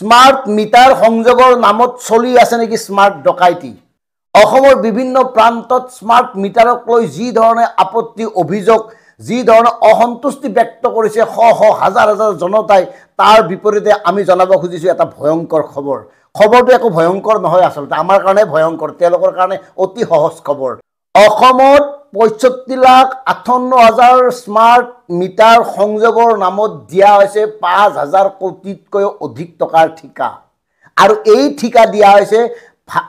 Smart meter সংযোগৰ নামত চলি আছে নেকি স্মাৰ্ট ডকাইতি অসমৰ বিভিন্ন প্ৰান্তত স্মাৰ্ট মিটাৰক লৈ যি ধৰণে আপত্তি অভিযোগ যি ধৰণে অসন্তুষ্টি ব্যক্ত কৰিছে শ শ হাজাৰ হাজাৰ জনতাই তাৰ বিপৰীতে আমি জনাব খুজিছো এটা ভয়ংকৰ খবৰ খবৰটো একো ভয়ংকৰ নহয় আসলতে আমাৰ কাৰণে ভয়ংকৰ তেওঁলোকৰ কাৰণে অতি সহজ খবৰ অসমত 65,58,000 স্মাৰ্ট মিটাৰ সংযোগৰ নামত দিয়া হৈছে 5,000 কোটিতকৈ অধিক টকাৰ ঠিকা আৰু এই ঠিকা দিয়া হৈছে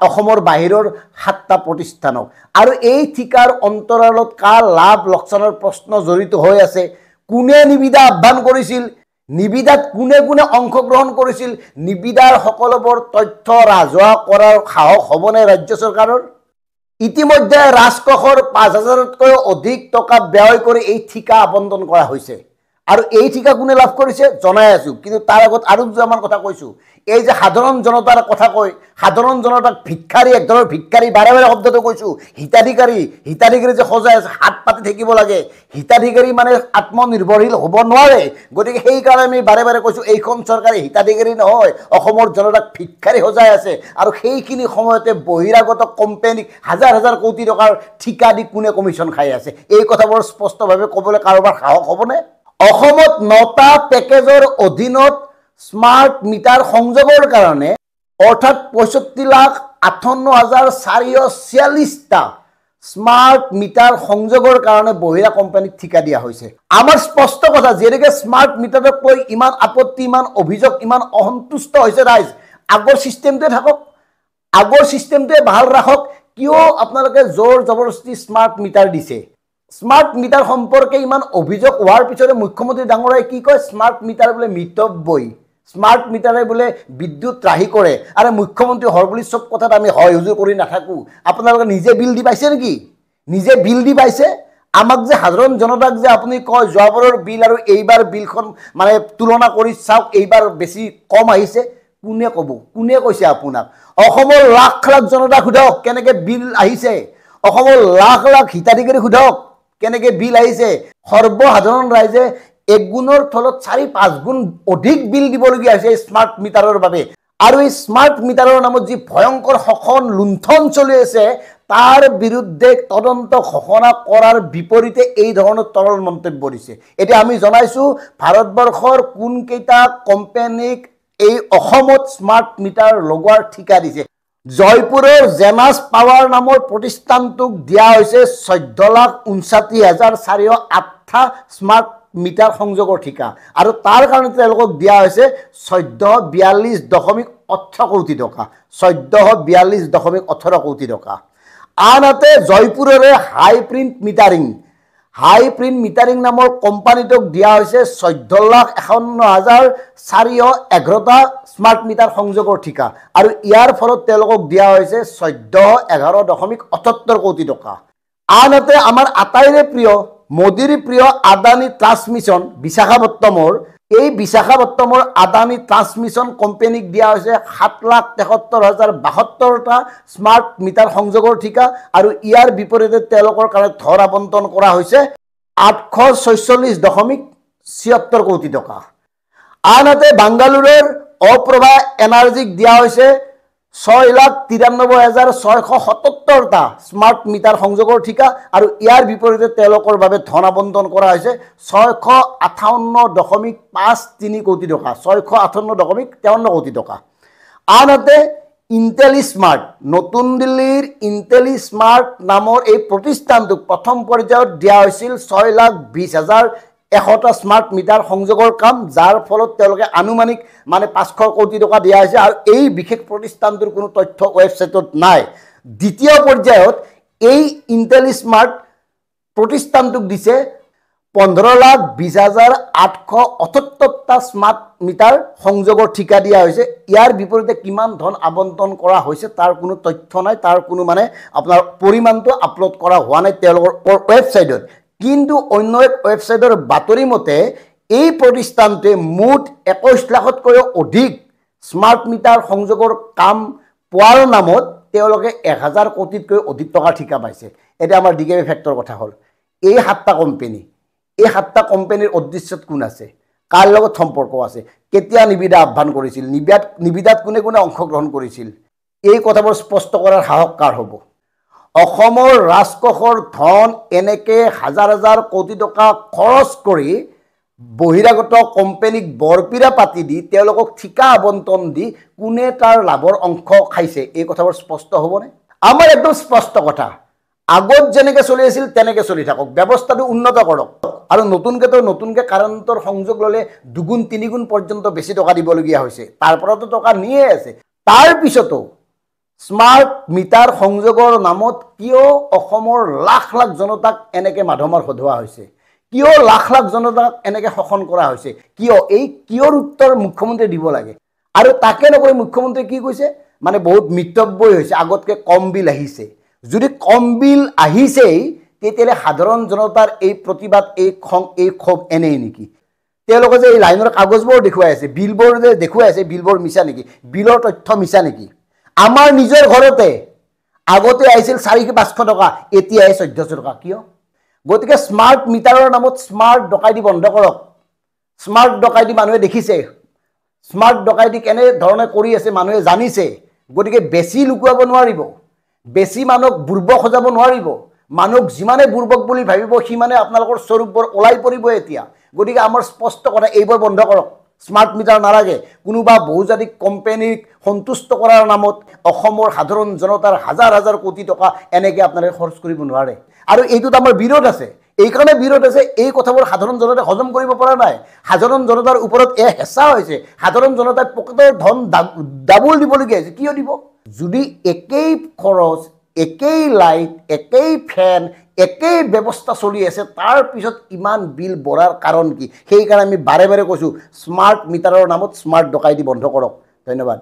অসমৰ বাহিৰৰ 7টা প্ৰতিষ্ঠানক আৰু এই ঠিকাৰ অন্তৰালত কাৰ লাভ লোকচানৰ প্ৰশ্ন জড়িত হৈ আছে কোনে নিবিদা আহ্বান কৰিছিল নিবিদাত কোনে কোনে অংশগ্ৰহণ কৰিছিল নিবিদাৰ সকলোবোৰ তথ্য ৰাজহুৱা কৰাৰ সাহস হ'বনে ৰাজ্য চৰকাৰৰ ইতিমধ্যে ৰাজকোষৰ 5,000তকৈ অধিক টকা ব্যয় কৰি এই ঠিকা আবণ্টন কৰা হৈছে আৰু এই ঠিকা কোনে লাভ কৰিছে জনাই আছো কিন্তু তাৰ আগত আৰু দুটামান কথা কৈছো এই যে সাধাৰণ জনতাৰ কথা কয় সাধাৰণ জনতাক ভিক্ষাৰী একধৰণৰ ভিক্ষাৰী বাৰে বাৰে শব্দটো কৈছো হিতাধিকাৰী যে সজাই আছে হাত পাতি থাকিব লাগে হিতাধিকাৰী মানে আত্মনিৰ্ভৰশীল হ'ব নোৱাৰে গতিকে সেই কাৰণে আমি বাৰে বাৰে কৈছো এইখন চৰকাৰে হিতাধিকাৰী নহয় অসমৰ জনতাক ভিক্ষাৰী সজাই আছে আৰু সেইখিনি সময়তে বহিৰাগত কোম্পানীক হাজাৰ হাজাৰ কোটি টকাৰ ঠিকা দি কোনে কমিশন খাই আছে এই কথাবোৰ স্পষ্টভাৱে ক'বলৈ কাৰোবাৰ সাহস হ'বনে অসমত 9টা পেকেজৰ অধীনত স্মাৰ্ট মিটাৰ সংযোগৰ কাৰণে অৰ্থাৎ 65,58,446টা স্মাৰ্ট মিটাৰ সংযোগৰ কাৰণে বহিৰা কোম্পানীক ঠিকা দিয়া হৈছে আমাৰ স্পষ্ট কথা যেনেকৈ স্মাৰ্ট মিটাৰক লৈ ইমান আপত্তি ইমান অভিযোগ ইমান অসন্তুষ্ট হৈছে ৰাইজ আগৰ সিস্টেমটোৱে থাকক আগৰ সিস্টেমটোৱে ভাল ৰাখক কিয় আপোনালোকে জোৰ জবৰদস্তি স্মাৰ্ট মিটাৰ দিছে স্মাৰ্ট মিটাৰ সম্পৰ্কে ইমান অভিযোগ হোৱাৰ পিছতে মুখ্যমন্ত্ৰী ডাঙৰীয়াই কি কয় স্মাৰ্ট মিটাৰ বোলে মিতব্যয়ী স্মাৰ্ট মিটাৰে বোলে বিদ্যুৎ ৰাহি কৰে আৰু মুখ্যমন্ত্ৰী হৰবলি সব কথাত আমি হয় হুজুৰ কৰি নাথাকো আপোনালোকে নিজে বিল দি পাইছে নেকি নিজে বিল দি পাইছে আমাক যে সাধাৰণ জনতাক যে আপুনি কয় যোৱাবাৰৰ বিল আৰু এইবাৰ বিলখন মানে তুলনা কৰি চাওক এইবাৰ বেছি কম আহিছে কোনে ক'ব কোনে কৈছে আপোনাক অসমৰ লাখ লাখ জনতা খুধক কেনেকৈ বিল আহিছে অসমৰ লাখ লাখ হিতাধিকাৰী খুধক কেনেকৈ বিল আহিছে সৰ্বসাধাৰণ ৰাইজে এক গুণৰ তলত 4-5 গুণ অধিক বিল দিবলগীয়া হৈছে স্মাৰ্ট মিটাৰৰ বাবে আৰু এই স্মাৰ্ট মিটাৰৰ নামত যি ভয়ংকৰ শোষণ লুণ্ঠন চলি আছে তাৰ বিৰুদ্ধে তদন্ত ঘোষণা কৰাৰ বিপৰীতে এই ধৰণৰ তৰল মন্তব্য দিছে এতিয়া আমি জনাইছো ভাৰতবৰ্ষৰ কোন কেইটা কোম্পানীক এই অসমত স্মাৰ্ট মিটাৰ লগোৱাৰ ঠিকা দিছে জয়পুৰৰ জেনাছ পাৱাৰ নামৰ প্ৰতিষ্ঠানটোক দিয়া হৈছে 14,59,408টা স্মাৰ্ট মিটাৰ সংযোগৰ ঠিকা আৰু তাৰ কাৰণে তেওঁলোকক দিয়া হৈছে 14,42.18 কোটি টকা 14,42.18 কোটি টকা আনহাতে জয়পুৰৰে হাই প্ৰিণ্ট মিটাৰিং নামৰ কোম্পানীটোক দিয়া হৈছে 14,51,411টা স্মাৰ্ট মিটাৰ সংযোগৰ ঠিকা আৰু ইয়াৰ ফলত তেওঁলোকক দিয়া হৈছে 14,11.78 কোটি টকা আনহাতে আমাৰ আটাইৰে প্ৰিয় মোদীৰ প্ৰিয় আদানী ট্ৰান্সমিশ্যন বিশাখাপট্টনৰ এই বিশাখাপট্টনৰ আদানী ট্ৰান্সমিশ্যন কোম্পানীক দিয়া হৈছে 7,73,072টা স্মাৰ্ট মিটাৰ সংযোগৰ ঠিকা আৰু ইয়াৰ বিপৰীতে তেওঁলোকৰ কাৰণে ধন আবণ্টন কৰা হৈছে 846.76 কোটি টকা আনহাতে বাংগালুৰুৰ অপ্ৰভা এনাৰ্জিক দিয়া হৈছে 6,93,677টা স্মাৰ্ট মিটাৰ সংযোগৰ ঠিকা আৰু ইয়াৰ বিপৰীতে তেওঁলোকৰ বাবে ধন আবণ্টন কৰা হৈছে 658.53 কোটি টকা 658.53 কোটি টকা আনহাতে ইণ্টেলিস্মাৰ্ট নতুন দিল্লীৰ ইণ্টেলিস্মাৰ্ট নামৰ এই প্ৰতিষ্ঠানটোক প্ৰথম পৰ্যায়ত দিয়া হৈছিল 6,20,100টা স্মাৰ্ট মিটাৰ সংযোগৰ কাম যাৰ ফলত তেওঁলোকে আনুমানিক মানে 500 কোটি টকা দিয়া হৈছে আৰু এই বিশেষ প্ৰতিষ্ঠানটোৰ কোনো তথ্য ৱেবছাইটত নাই দ্বিতীয় পৰ্যায়ত এই ইণ্টেলিস্মাৰ্ট প্ৰতিষ্ঠানটোক দিছে 15,20,878টা স্মাৰ্ট মিটাৰ সংযোগৰ ঠিকা দিয়া হৈছে ইয়াৰ বিপৰীতে কিমান ধন আবণ্টন কৰা হৈছে তাৰ কোনো তথ্য নাই তাৰ কোনো মানে আপোনাৰ পৰিমাণটো আপলোড কৰা হোৱা নাই তেওঁলোকৰ ৱেবছাইটত কিন্তু অন্য এক ৱেবছাইটৰ বাতৰি মতে এই প্ৰতিষ্ঠানটোৱে মুঠ 21 লাখতকৈও অধিক স্মাৰ্ট মিটাৰ সংযোগৰ কাম পোৱাৰ নামত তেওঁলোকে 1,000 কোটিতকৈ অধিক টকা ঠিকা পাইছে এটা আমাৰ ডিকেবি ফেক্টৰ কথা হ'ল এই 7টা কোম্পানী এই 7টা কোম্পানীৰ উদ্দেশ্যত কোন আছে কাৰ লগত সম্পৰ্ক আছে, কেতিয়া নিবিদা আহ্বান কৰিছিল, নিবিদাত কোনে কোনে অংশগ্ৰহণ কৰিছিল, এই কথাবোৰ স্পষ্ট কৰাৰ সাহস কাৰ হ'ব? অসমৰ ৰাজকোষৰ ধন এনেকে হাজাৰ হাজাৰ কোটি টকা খৰচ কৰি বহিৰাগত কোম্পানীক বৰপিৰা পাতি দি তেওঁলোকক ঠিকা আবণ্টন দি কোনে তাৰ লাভৰ অংশ খাইছে, এই কথাবোৰ স্পষ্ট হ'বনে? আমাৰ একদম স্পষ্ট কথা, আগত যেনেকৈ চলি আছিল তেনেকৈ চলি থাকক, ব্যৱস্থাটো উন্নত কৰক আৰু নতুনকৈ কাৰেণ্টৰ সংযোগ ল'লে 2 গুণ 3 গুণ পৰ্যন্ত বেছি টকা দিবলগীয়া হৈছে, তাৰ পৰাতো টকা নিয়ে আছে। তাৰ পিছতো স্মাৰ্ট মিটাৰ সংযোগৰ নামত কিয় অসমৰ লাখ লাখ জনতাক এনেকৈ মাধমাৰ সধোৱা হৈছে, কিয় লাখ লাখ জনতাক এনেকৈ শোষণ কৰা হৈছে, কিয়? এই কিয়ৰ উত্তৰ মুখ্যমন্ত্ৰীয়ে দিব লাগে। আৰু তাকে নকৰি মুখ্যমন্ত্ৰীয়ে কি কৈছে, মানে বহুত মিতব্যয়ী হৈছে, আগতকৈ কম বিল আহিছে। যদি কম বিল আহিছেই তেতিয়াহ'লে সাধাৰণ জনতাৰ এই প্ৰতিবাদ, এই খং, এই ক্ষোভ এনেই নেকি? তেওঁলোকে যে এই লাইনৰ কাগজবোৰ দেখুৱাই আছে, বিলবোৰ যে দেখুৱাই আছে, বিলবোৰ মিছা নেকি? বিলৰ তথ্য মিছা নেকি? আমাৰ নিজৰ ঘৰতে আগতে আহিছিল 400-500 টকা, এতিয়া আহে 1400 টকা, কিয়? গতিকে স্মাৰ্ট মিটাৰৰ নামত স্মাৰ্ট ডকাইতি বন্ধ কৰক। স্মাৰ্ট ডকাইতি মানুহে দেখিছে, স্মাৰ্ট ডকাইতি কেনেধৰণে কৰি আছে মানুহে জানিছে। গতিকে বেছি লুকুৱাব নোৱাৰিব, বেছি মানুহক বুৰ্বক সজাব নোৱাৰিব। মানুহক যিমানে বুৰ্বক বুলি ভাবিব সিমানে আপোনালোকৰ স্বৰূপবোৰ ওলাই পৰিব এতিয়া। গতিকে আমাৰ স্পষ্ট কথা, এইবোৰ বন্ধ কৰক। স্মাৰ্ট মিটাৰ নালাগে। কোনোবা বহুজাতিক কোম্পানীক সন্তুষ্ট কৰাৰ নামত অসমৰ সাধাৰণ জনতাৰ হাজাৰ হাজাৰ কোটি টকা এনেকৈ আপোনালোকে খৰচ কৰিব নোৱাৰে। আৰু এইটোত আমাৰ বিৰোধ আছে, এইকাৰণে বিৰোধ আছে, এই কথাবোৰ সাধাৰণ জনতাই হজম কৰিব পৰা নাই। সাধাৰণ জনতাৰ ওপৰত হেঁচা হৈছে, সাধাৰণ জনতাই পকেটৰ ধন ডাবুল দিবলগীয়া হৈছে। কিয় দিব? যদি একেই খৰচ, একেই লাইট, একেই ফেন, একেই ব্যৱস্থা চলি আছে, তাৰ পিছত ইমান বিল বঢ়াৰ কাৰণ কি? সেইকাৰণে আমি বাৰে বাৰে কৈছোঁ, স্মাৰ্ট মিটাৰৰ নামত স্মাৰ্ট ডকাইতি বন্ধ কৰক। ধন্যবাদ।